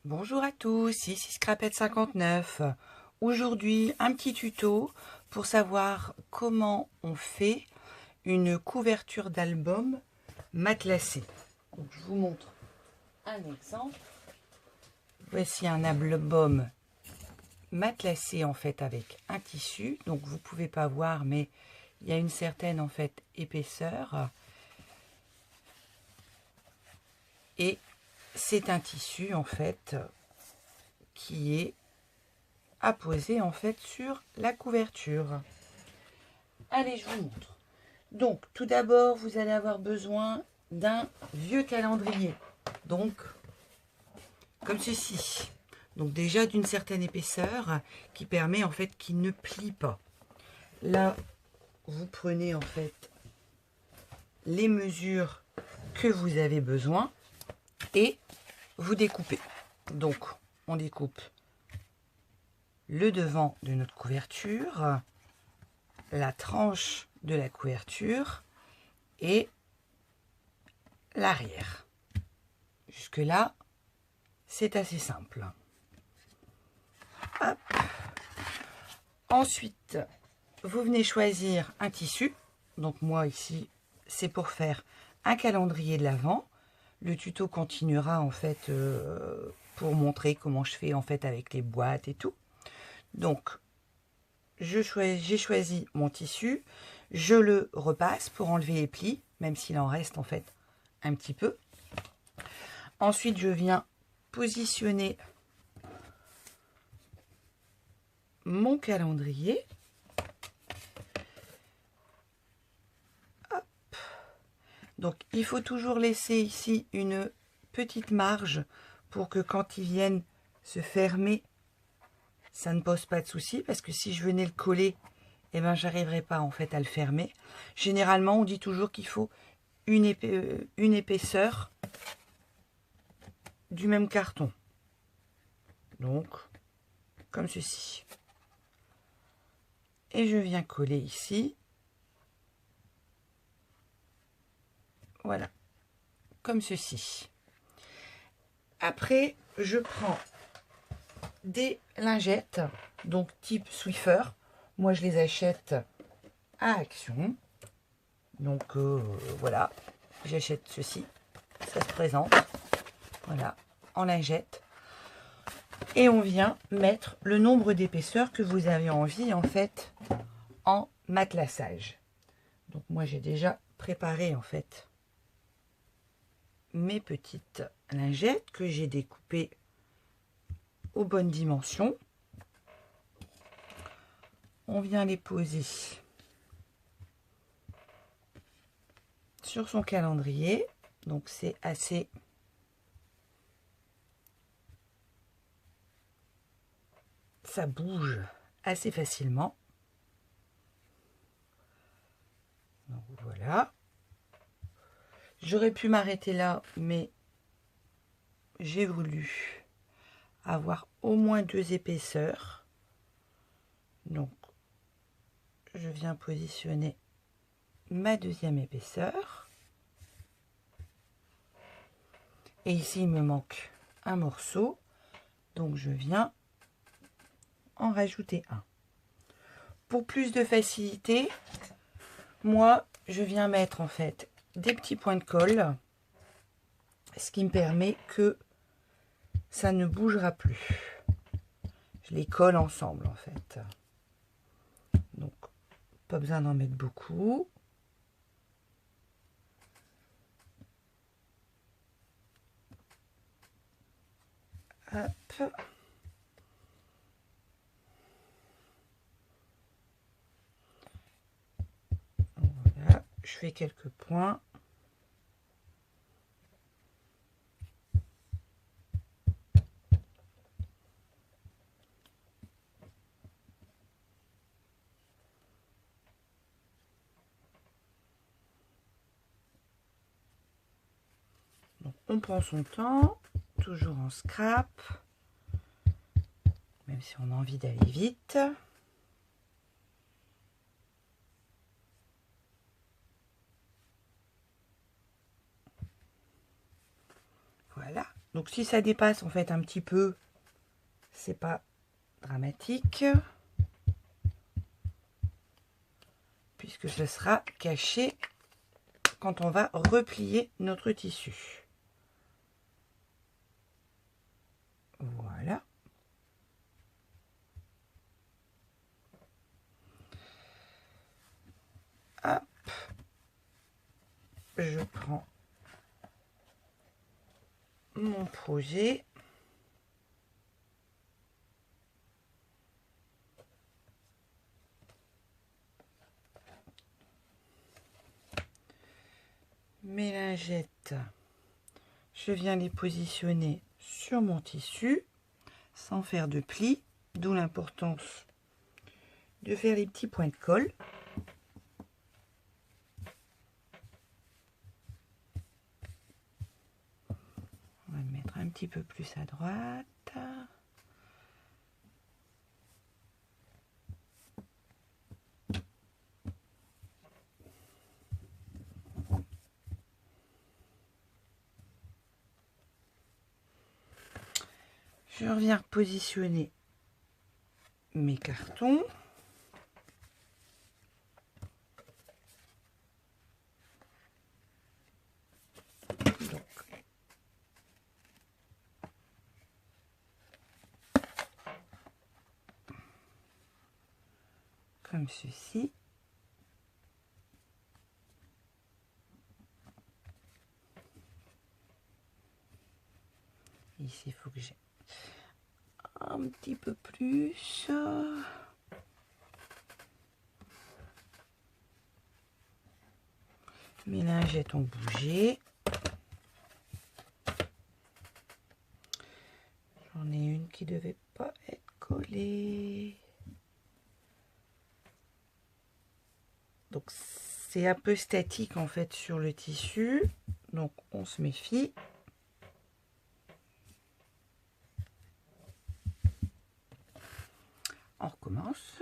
Bonjour à tous, ici Scrapette59. Aujourd'hui, un petit tuto pour savoir comment on fait une couverture d'album matelassé. Donc, je vous montre un exemple. Voici un album matelassé en fait avec un tissu. Donc vous pouvez pas voir, mais il y a une certaine en fait épaisseur. Et c'est un tissu en fait qui est à poser en fait sur la couverture. Allez, je vous montre. Donc, tout d'abord, vous allez avoir besoin d'un vieux calendrier. Donc, comme ceci. Donc, déjà d'une certaine épaisseur qui permet en fait qu'il ne plie pas. Là, vous prenez en fait les mesures que vous avez besoin et vous découpez. Donc, on découpe le devant de notre couverture, la tranche de la couverture et l'arrière. Jusque là, c'est assez simple. Hop. Ensuite, vous venez choisir un tissu. Donc moi ici, c'est pour faire un calendrier de l'Avent. Le tuto continuera en fait pour montrer comment je fais en fait avec les boîtes et tout. Donc, j'ai choisi mon tissu. Je le repasse pour enlever les plis, même s'il en reste en fait un petit peu. Ensuite, je viens positionner mon calendrier. Hop. Donc, il faut toujours laisser ici une petite marge pour que quand ils viennent se fermer, ça ne pose pas de souci. Parce que si je venais le coller, eh ben, j'arriverai pas en fait à le fermer. Généralement, on dit toujours qu'il faut une épaisseur du même carton. Donc, comme ceci. Et je viens coller ici. Voilà, comme ceci. Après, je prends des lingettes, donc type Swiffer. Moi, je les achète à Action. Donc, voilà, j'achète ceci. Ça se présente. Voilà, en lingette. Et on vient mettre le nombre d'épaisseurs que vous avez envie, en fait, en matelassage. Donc, moi, j'ai déjà préparé, en fait, mes petites lingettes que j'ai découpées aux bonnes dimensions. On vient les poser sur son calendrier. Donc c'est assez ça bouge assez facilement. Donc voilà. J'aurais pu m'arrêter là, mais j'ai voulu avoir au moins 2 épaisseurs. Donc je viens positionner ma deuxième épaisseur. Et ici, il me manque un morceau. Donc je viens en rajouter un. Pour plus de facilité, moi, je viens mettre en fait des petits points de colle, ce qui me permet que ça ne bougera plus. Je les colle ensemble en fait. Donc, pas besoin d'en mettre beaucoup. Hop. Voilà, je fais quelques points. Donc, on prend son temps, toujours en scrap, même si on a envie d'aller vite. Voilà, Donc si ça dépasse en fait un petit peu, c'est pas dramatique, puisque ce sera caché quand on va replier notre tissu. Voilà. Hop. Je prends mon projet. Mes lingettes, je viens les positionner sur mon tissu sans faire de plis, d'où l'importance de faire les petits points de colle. On va le mettre un petit peu plus à droite. Je reviens positionner mes cartons. Donc, comme ceci. Ici, il faut que j'ai un petit peu plus. Mes lingettes ont bougé. J'en ai une qui devait pas être collée. Donc c'est un peu statique en fait sur le tissu. Donc on se méfie. On recommence.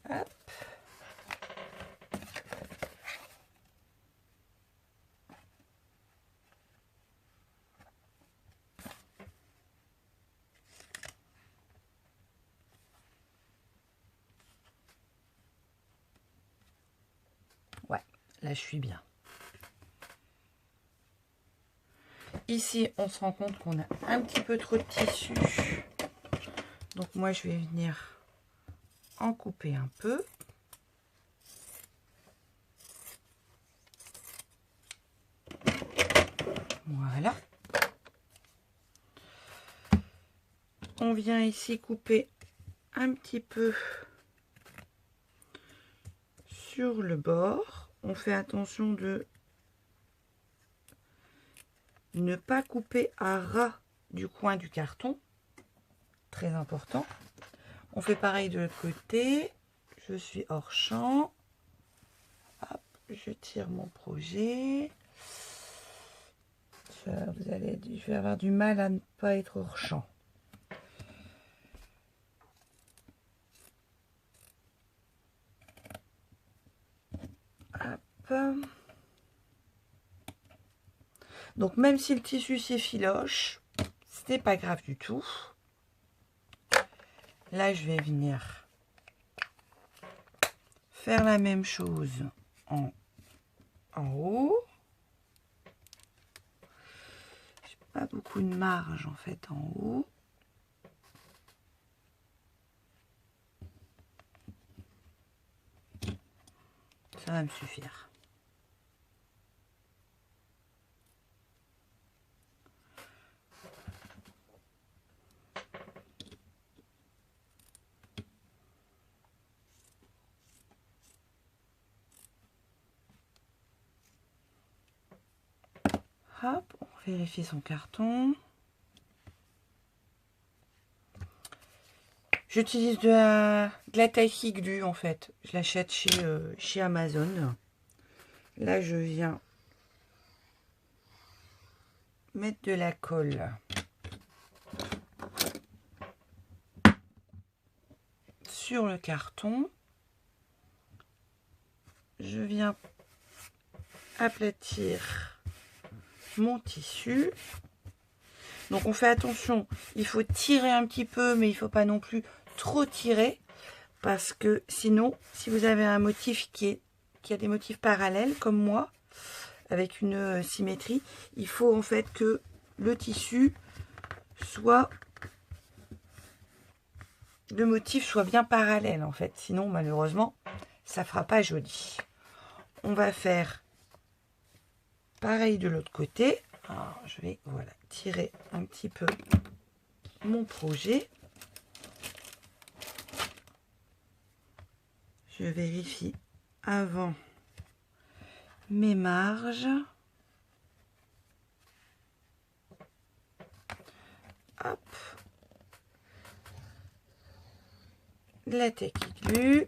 Hop. Ouais, là je suis bien. Ici, on se rend compte qu'on a un petit peu trop de tissu. Donc moi, je vais venir en couper un peu. Voilà. On vient ici couper un petit peu sur le bord. On fait attention de ne pas couper à ras du coin du carton. Très important. On fait pareil de l'autre côté. Je suis hors champ. Hop, je tire mon projet. Je vais avoir du mal à ne pas être hors champ. Hop. Donc même si le tissu s'effiloche, ce n'est pas grave du tout. Là, je vais venir faire la même chose en haut. J'ai pas beaucoup de marge en fait en haut. Ça va me suffire. Hop, on vérifie son carton. J'utilise de la taille glue en fait. Je l'achète chez Amazon. Là, je viens mettre de la colle sur le carton. Je viens aplatir mon tissu. Donc on fait attention, il faut tirer un petit peu, mais il ne faut pas non plus trop tirer, parce que sinon, si vous avez un motif qui a des motifs parallèles, comme moi, avec une symétrie, il faut en fait que le tissu soit, le motif soit bien parallèle en fait, sinon malheureusement, ça fera pas joli. On va faire pareil de l'autre côté. Alors, je vais voilà, tirer un petit peu mon projet. Je vérifie avant mes marges. Hop. La taquille.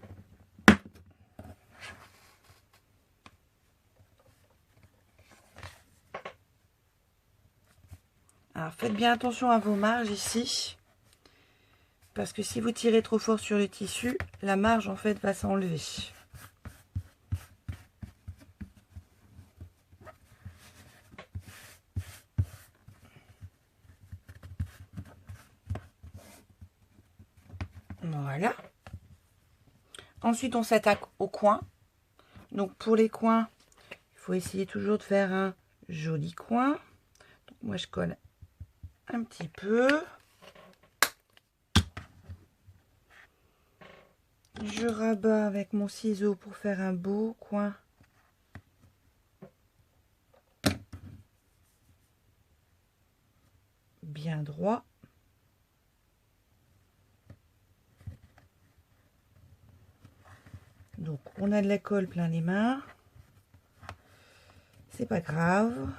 Alors faites bien attention à vos marges ici, parce que si vous tirez trop fort sur le tissu, la marge en fait va s'enlever. Voilà. Ensuite on s'attaque aux coins. Donc pour les coins, il faut essayer toujours de faire un joli coin. Donc moi je colle un petit peu. Je rabats avec mon ciseau pour faire un beau coin. Bien droit. Donc on a de la colle plein les mains. C'est pas grave.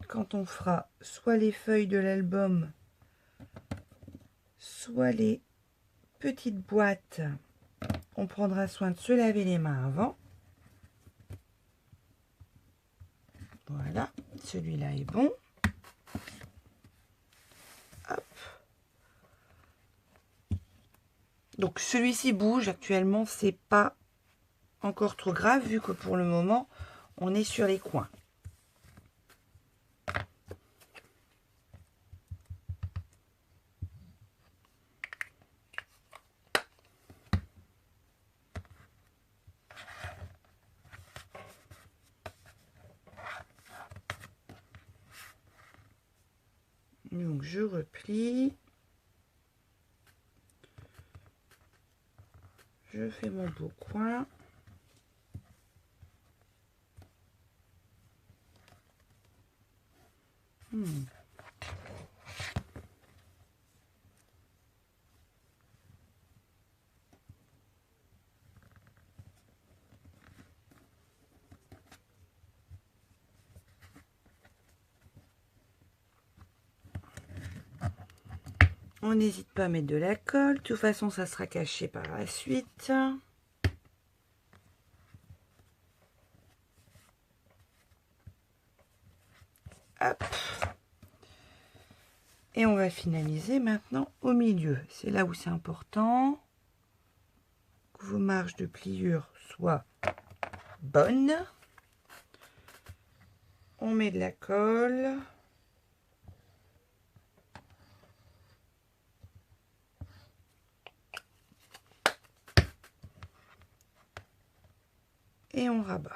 Quand on fera soit les feuilles de l'album, soit les petites boîtes, on prendra soin de se laver les mains avant. Voilà, celui-là est bon. Hop. Donc celui-ci bouge actuellement, c'est pas encore trop grave vu que pour le moment on est sur les coins. Donc je replie. Je fais mon beau coin. On n'hésite pas à mettre de la colle. De toute façon, ça sera caché par la suite. Hop. Et on va finaliser maintenant au milieu. C'est là où c'est important que vos marges de pliure soient bonnes. On met de la colle. Et on rabat.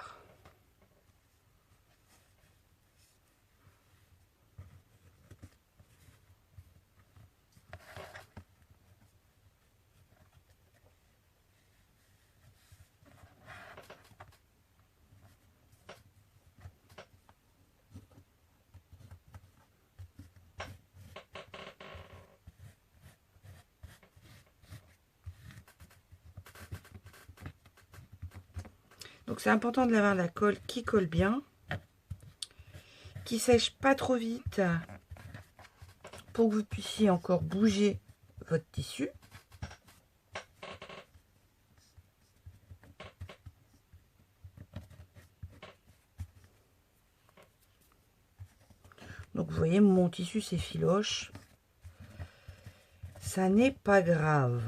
Donc c'est important de avoir de la colle qui colle bien, qui sèche pas trop vite pour que vous puissiez encore bouger votre tissu. Donc vous voyez, mon tissu s'effiloche. ça n'est pas grave.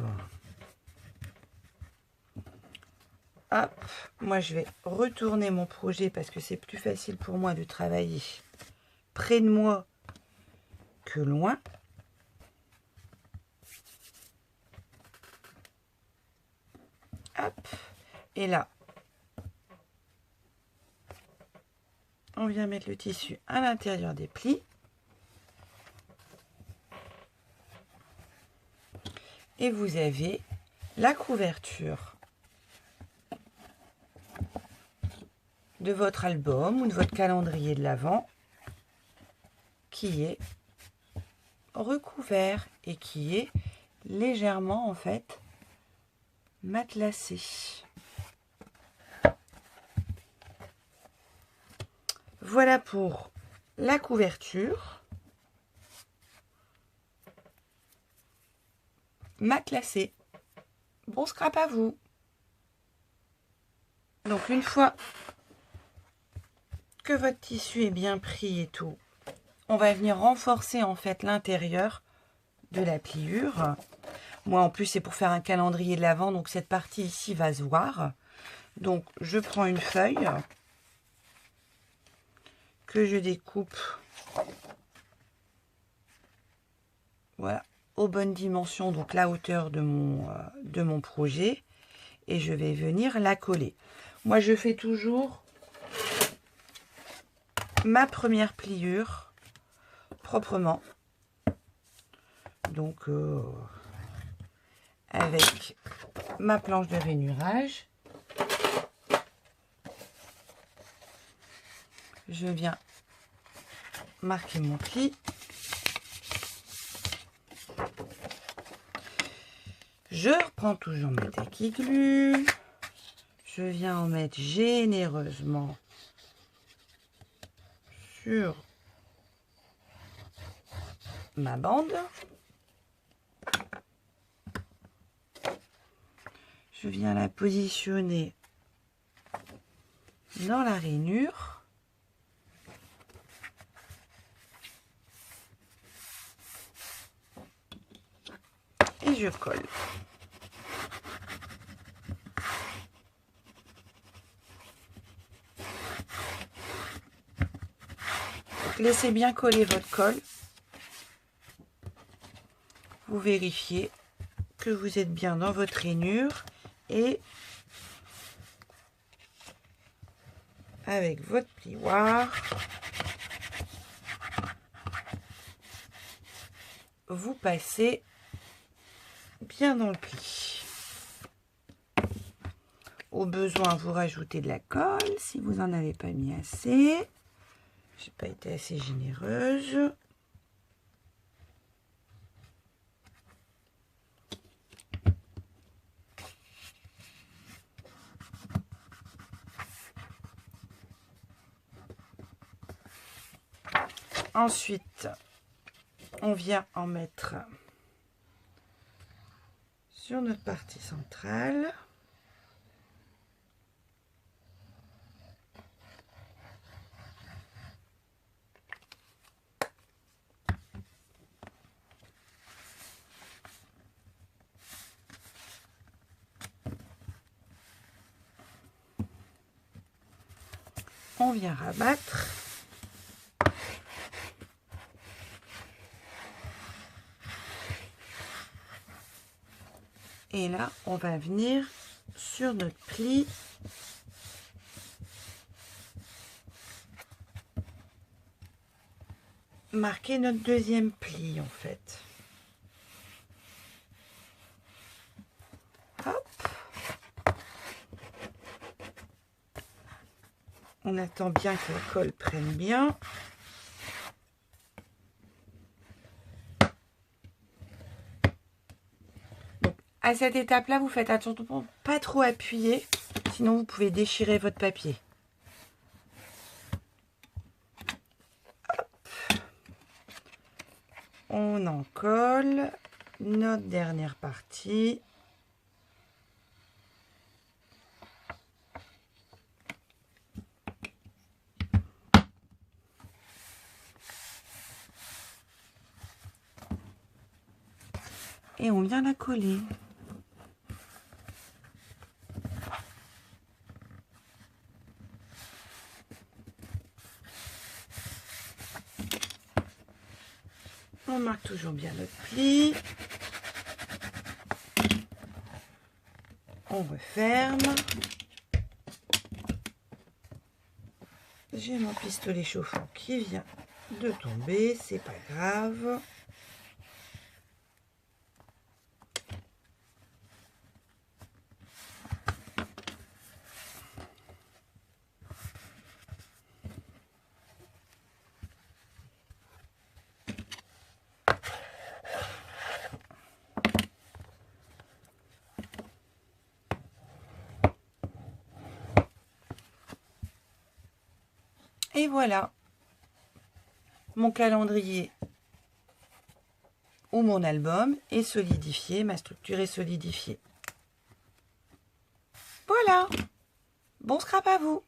Hop, moi je vais retourner mon projet parce que c'est plus facile pour moi de travailler près de moi que loin. Hop, et là, on vient mettre le tissu à l'intérieur des plis. Et vous avez la couverture de votre album ou de votre calendrier de l'Avent qui est recouvert et qui est légèrement en fait matelassé. Voilà pour la couverture matelassée. Bon scrap à vous. Donc une fois que votre tissu est bien pris et tout, on va venir renforcer en fait l'intérieur de la pliure. Moi en plus c'est pour faire un calendrier de l'Avent, donc cette partie ici va se voir. Donc je prends une feuille que je découpe, voilà, aux bonnes dimensions, donc la hauteur de mon projet, et je vais venir la coller. Moi je fais toujours ma première pliure proprement, donc avec ma planche de rainurage, je viens marquer mon pli, je reprends toujours mes taquis glu, je viens en mettre généreusement sur ma bande, je viens la positionner dans la rainure et je colle. Donc, laissez bien coller votre colle. Vous vérifiez que vous êtes bien dans votre rainure et avec votre plioir, vous passez bien dans le pli. Au besoin, vous rajoutez de la colle si vous n'en avez pas mis assez. J'ai pas été assez généreuse. Ensuite, on vient en mettre sur notre partie centrale. On vient rabattre. Et là, on va venir sur notre pli marquer notre deuxième pli en fait. Hop. On attend bien que la colle prenne bien. Donc, à cette étape-là, vous faites attention pour pas trop appuyer, sinon vous pouvez déchirer votre papier. Hop. On en colle notre dernière partie. et on vient la coller. On marque toujours bien notre pli. On referme. J'ai mon pistolet chauffant qui vient de tomber, c'est pas grave. Et voilà, mon calendrier ou mon album est solidifié, ma structure est solidifiée. Voilà, bon scrap à vous!